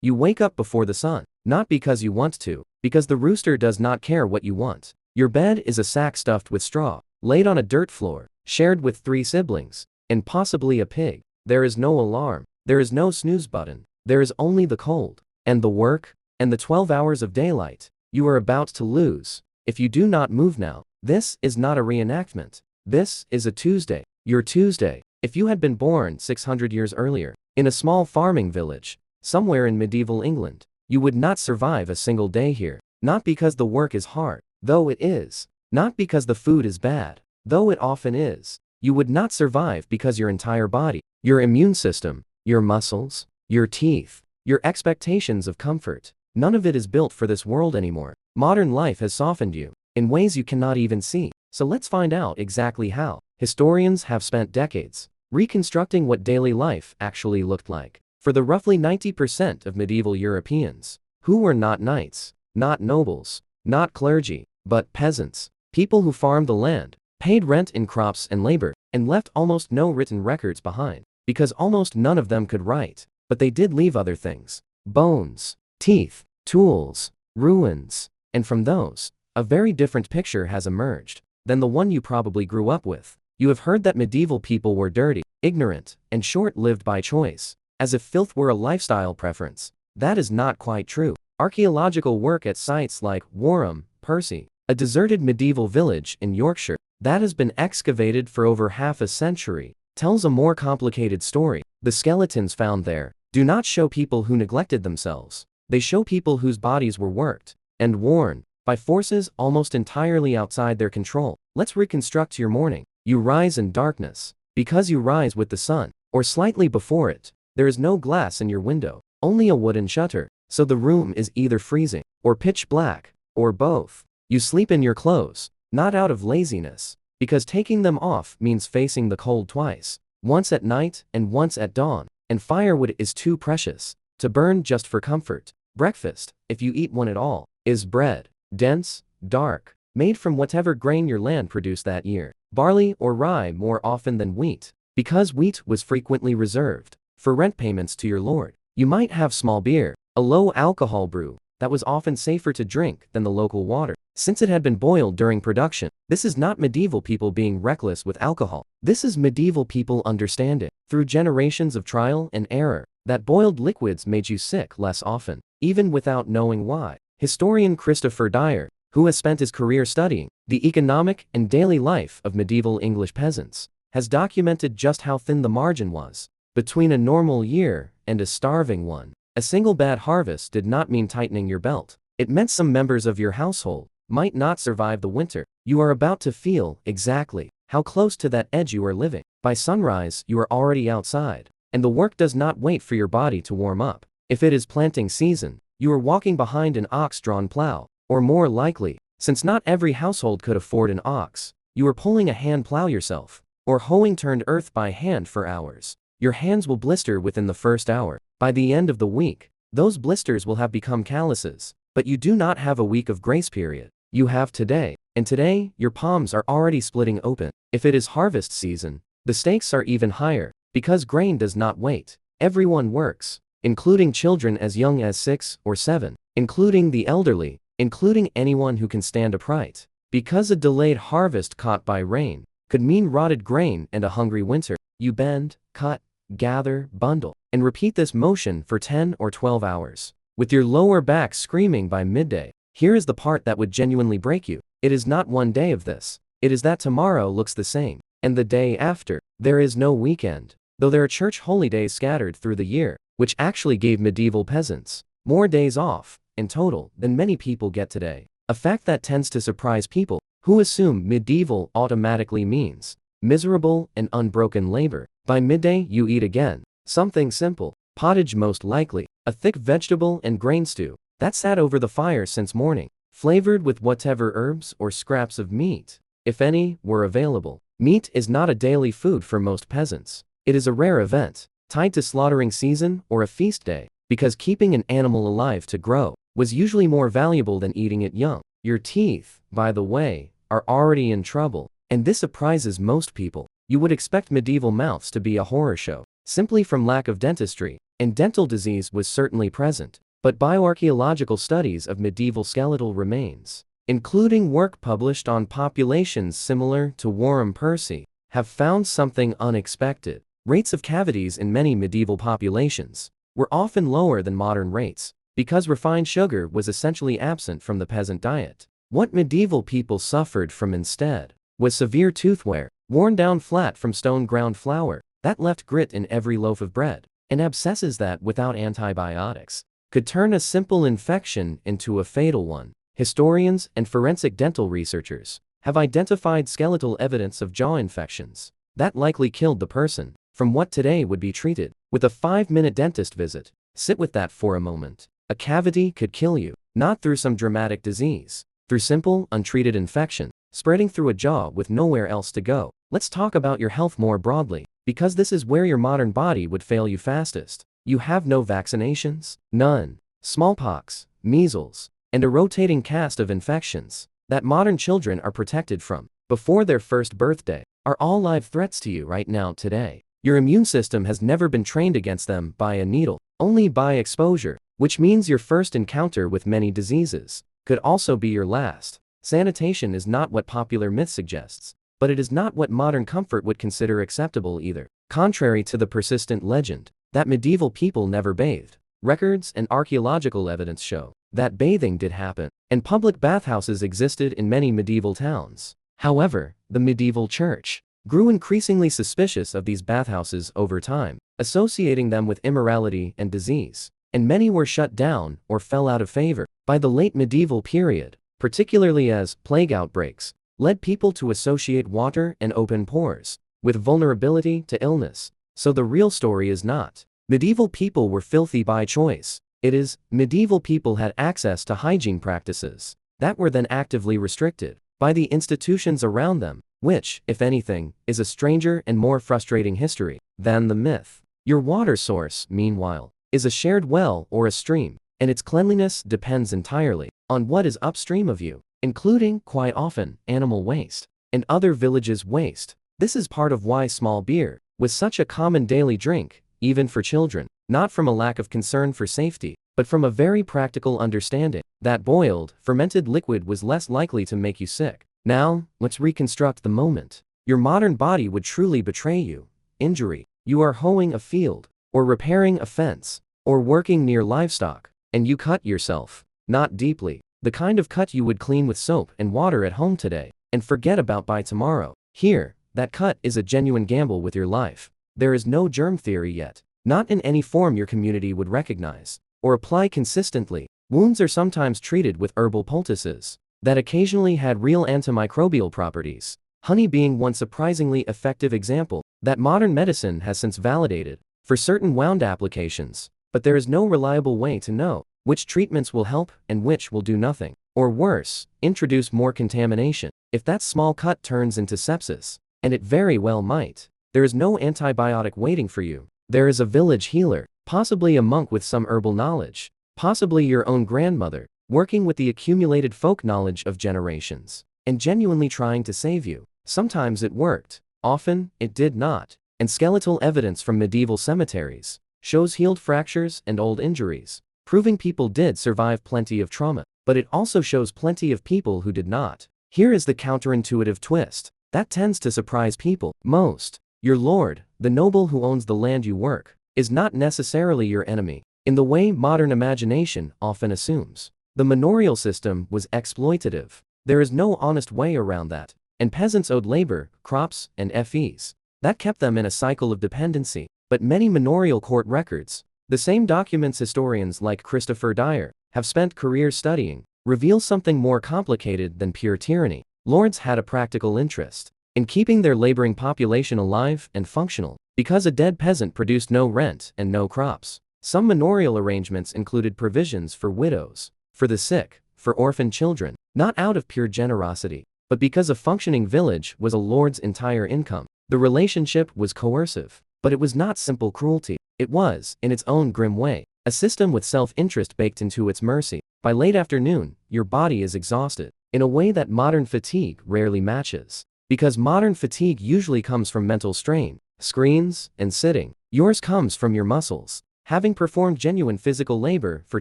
You wake up before the sun, not because you want to, because the rooster does not care what you want. Your bed is a sack stuffed with straw, laid on a dirt floor, shared with 3 siblings, and possibly a pig. There is no alarm, there is no snooze button, there is only the cold, and the work, and the 12 hours of daylight you are about to lose if you do not move now. This is not a reenactment. This is a Tuesday. Your Tuesday. If you had been born 600 years earlier, in a small farming village, somewhere in medieval England, you would not survive a single day here. Not because the work is hard, though it is. Not because the food is bad, though it often is. You would not survive because your entire body, your immune system, your muscles, your teeth, your expectations of comfort, none of it is built for this world anymore. Modern life has softened you in ways you cannot even see. So let's find out exactly how. Historians have spent decades reconstructing what daily life actually looked like for the roughly 90% of medieval Europeans who were not knights, not nobles, not clergy, but peasants, people who farmed the land, paid rent in crops and labor, and left almost no written records behind, because almost none of them could write, but they did leave other things: bones, teeth, tools, ruins, and from those, a very different picture has emerged than the one you probably grew up with. You have heard that medieval people were dirty, ignorant, and short-lived by choice, as if filth were a lifestyle preference. That is not quite true. Archaeological work at sites like Wharram Percy, a deserted medieval village in Yorkshire that has been excavated for over half a century, tells a more complicated story. The skeletons found there do not show people who neglected themselves. They show people whose bodies were worked and worn by forces almost entirely outside their control. Let's reconstruct your morning. You rise in darkness because you rise with the sun, or slightly before it. There is no glass in your window, only a wooden shutter, so the room is either freezing or pitch black, or both. You sleep in your clothes, not out of laziness, because taking them off means facing the cold twice, once at night and once at dawn, and firewood is too precious to burn just for comfort. Breakfast, if you eat one at all, is bread, dense, dark, made from whatever grain your land produced that year, barley or rye more often than wheat, because wheat was frequently reserved for rent payments to your lord. You might have small beer, a low-alcohol brew that was often safer to drink than the local water, since it had been boiled during production. This is not medieval people being reckless with alcohol. This is medieval people understanding, through generations of trial and error, that boiled liquids made you sick less often, even without knowing why. Historian Christopher Dyer, who has spent his career studying the economic and daily life of medieval English peasants, has documented just how thin the margin was between a normal year and a starving one. A single bad harvest did not mean tightening your belt. It meant some members of your household might not survive the winter. You are about to feel exactly how close to that edge you are living. By sunrise, you are already outside, and the work does not wait for your body to warm up. If it is planting season, you are walking behind an ox-drawn plow, or more likely, since not every household could afford an ox, you are pulling a hand plow yourself, or hoeing turned earth by hand for hours. Your hands will blister within the first hour. By the end of the week, those blisters will have become calluses. But you do not have a week of grace period. You have today, and today, your palms are already splitting open. If it is harvest season, the stakes are even higher, because grain does not wait. Everyone works, including children as young as 6 or 7, including the elderly, including anyone who can stand upright. Because a delayed harvest caught by rain could mean rotted grain and a hungry winter, you bend, cut, gather, bundle, and repeat this motion for 10 or 12 hours, with your lower back screaming by midday. Here is the part that would genuinely break you. It is not one day of this. It is that tomorrow looks the same, and the day after. There is no weekend, though there are church holidays scattered through the year, which actually gave medieval peasants more days off, in total, than many people get today. A fact that tends to surprise people who assume medieval automatically means miserable and unbroken labor. By midday you eat again, something simple, pottage most likely, a thick vegetable and grain stew that sat over the fire since morning, flavored with whatever herbs or scraps of meat, if any, were available. Meat is not a daily food for most peasants. It is a rare event, tied to slaughtering season or a feast day, because keeping an animal alive to grow was usually more valuable than eating it young. Your teeth, by the way, are already in trouble, and this surprises most people. You would expect medieval mouths to be a horror show, simply from lack of dentistry, and dental disease was certainly present, but bioarchaeological studies of medieval skeletal remains, including work published on populations similar to Wharram Percy, have found something unexpected. Rates of cavities in many medieval populations were often lower than modern rates, because refined sugar was essentially absent from the peasant diet. What medieval people suffered from instead was severe tooth wear, worn down flat from stone ground flour that left grit in every loaf of bread, and abscesses that, without antibiotics, could turn a simple infection into a fatal one. Historians and forensic dental researchers have identified skeletal evidence of jaw infections that likely killed the person, from what today would be treated with a 5-minute dentist visit. Sit with that for a moment. A cavity could kill you, not through some dramatic disease, through simple, untreated infection, spreading through a jaw with nowhere else to go. Let's talk about your health more broadly, because this is where your modern body would fail you fastest. You have no vaccinations? None. Smallpox, measles, and a rotating cast of infections that modern children are protected from before their first birthday are all live threats to you right now today. Your immune system has never been trained against them by a needle, only by exposure, which means your first encounter with many diseases could also be your last. Sanitation is not what popular myth suggests, but it is not what modern comfort would consider acceptable either. Contrary to the persistent legend that medieval people never bathed, records and archaeological evidence show that bathing did happen, and public bathhouses existed in many medieval towns. However, the medieval church grew increasingly suspicious of these bathhouses over time, associating them with immorality and disease, and many were shut down or fell out of favor. By the late medieval period, particularly as plague outbreaks led people to associate water and open pores with vulnerability to illness. So the real story is not medieval people were filthy by choice. It is medieval people had access to hygiene practices that were then actively restricted by the institutions around them, which, if anything, is a stranger and more frustrating history than the myth. Your water source, meanwhile, is a shared well or a stream, and its cleanliness depends entirely on what is upstream of you, including, quite often, animal waste and other villages' waste. This is part of why small beer was such a common daily drink, even for children, not from a lack of concern for safety, but from a very practical understanding that boiled, fermented liquid was less likely to make you sick. Now, let's reconstruct the moment your modern body would truly betray you. Injury. You are hoeing a field, or repairing a fence, or working near livestock, and you cut yourself. Not deeply, the kind of cut you would clean with soap and water at home today, and forget about by tomorrow. Here, that cut is a genuine gamble with your life. There is no germ theory yet, not in any form your community would recognize or apply consistently. Wounds are sometimes treated with herbal poultices that occasionally had real antimicrobial properties, honey being one surprisingly effective example that modern medicine has since validated for certain wound applications, but there is no reliable way to know which treatments will help and which will do nothing, or worse, introduce more contamination. If that small cut turns into sepsis, and it very well might, there is no antibiotic waiting for you. There is a village healer, possibly a monk with some herbal knowledge, possibly your own grandmother, working with the accumulated folk knowledge of generations, and genuinely trying to save you. Sometimes it worked, often it did not, and skeletal evidence from medieval cemeteries shows healed fractures and old injuries, proving people did survive plenty of trauma, but it also shows plenty of people who did not. Here is the counterintuitive twist that tends to surprise people most. Your lord, the noble who owns the land you work, is not necessarily your enemy, in the way modern imagination often assumes. The manorial system was exploitative. There is no honest way around that, and peasants owed labor, crops, and fees. That kept them in a cycle of dependency. But many manorial court records, the same documents historians like Christopher Dyer have spent careers studying, reveal something more complicated than pure tyranny. Lords had a practical interest in keeping their laboring population alive and functional, because a dead peasant produced no rent and no crops. Some manorial arrangements included provisions for widows, for the sick, for orphan children, not out of pure generosity, but because a functioning village was a lord's entire income. The relationship was coercive, but it was not simple cruelty. It was, in its own grim way, a system with self-interest baked into its mercy. By late afternoon, your body is exhausted, in a way that modern fatigue rarely matches. Because modern fatigue usually comes from mental strain, screens, and sitting. Yours comes from your muscles. having performed genuine physical labor for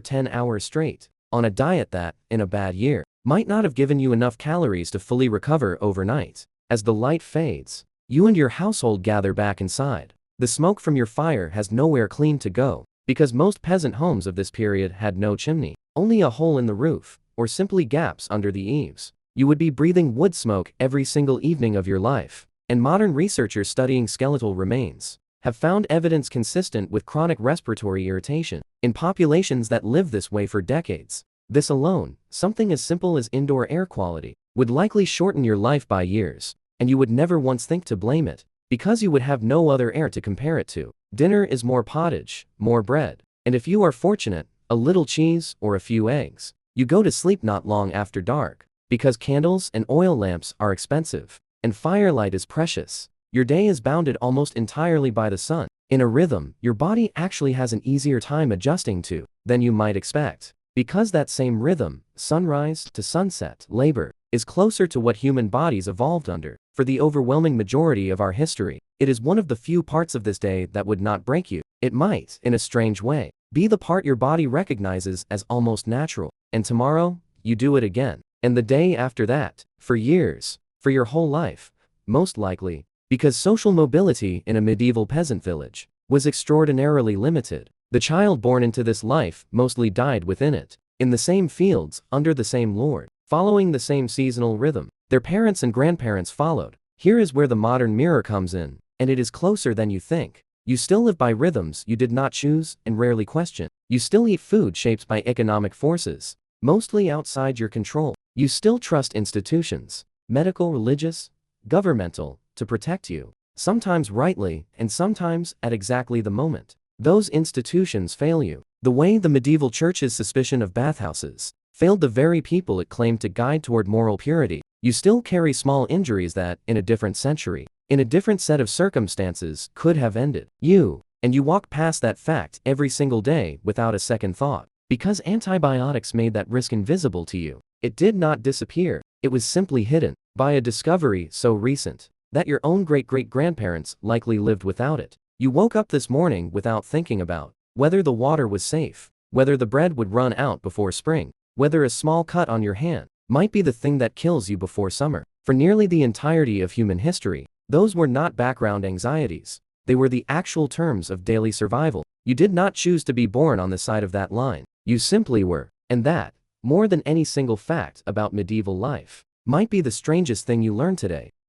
10 hours straight, on a diet that, in a bad year, might not have given you enough calories to fully recover overnight. As the light fades, you and your household gather back inside. The smoke from your fire has nowhere clean to go, because most peasant homes of this period had no chimney, only a hole in the roof, or simply gaps under the eaves. You would be breathing wood smoke every single evening of your life, and modern researchers studying skeletal remains have found evidence consistent with chronic respiratory irritation in populations that live this way for decades. This alone, something as simple as indoor air quality, would likely shorten your life by years, and you would never once think to blame it, because you would have no other air to compare it to. Dinner is more pottage, more bread, and if you are fortunate, a little cheese or a few eggs. You go to sleep not long after dark, because candles and oil lamps are expensive, and firelight is precious. Your day is bounded almost entirely by the sun, in a rhythm your body actually has an easier time adjusting to than you might expect. Because that same rhythm, sunrise to sunset labor, is closer to what human bodies evolved under. For the overwhelming majority of our history, it is one of the few parts of this day that would not break you. It might, in a strange way, be the part your body recognizes as almost natural. And tomorrow, you do it again. And the day after that, for years, for your whole life, most likely, because social mobility in a medieval peasant village was extraordinarily limited. The child born into this life mostly died within it, in the same fields, under the same lord, following the same seasonal rhythm. Their parents and grandparents followed. Here is where the modern mirror comes in, and it is closer than you think. You still live by rhythms you did not choose and rarely question. You still eat food shaped by economic forces, mostly outside your control. You still trust institutions, medical, religious, governmental, to protect you, sometimes rightly, and sometimes at exactly the moment those institutions fail you. The way the medieval church's suspicion of bathhouses failed the very people it claimed to guide toward moral purity. You still carry small injuries that, in a different century, in a different set of circumstances, could have ended you, and you walk past that fact every single day without a second thought. Because antibiotics made that risk invisible to you. It did not disappear, it was simply hidden by a discovery so recent that your own great-great-grandparents likely lived without it. You woke up this morning without thinking about whether the water was safe, whether the bread would run out before spring, whether a small cut on your hand might be the thing that kills you before summer. For nearly the entirety of human history, those were not background anxieties. They were the actual terms of daily survival. You did not choose to be born on the side of that line. You simply were. And that, more than any single fact about medieval life, might be the strangest thing you learned today.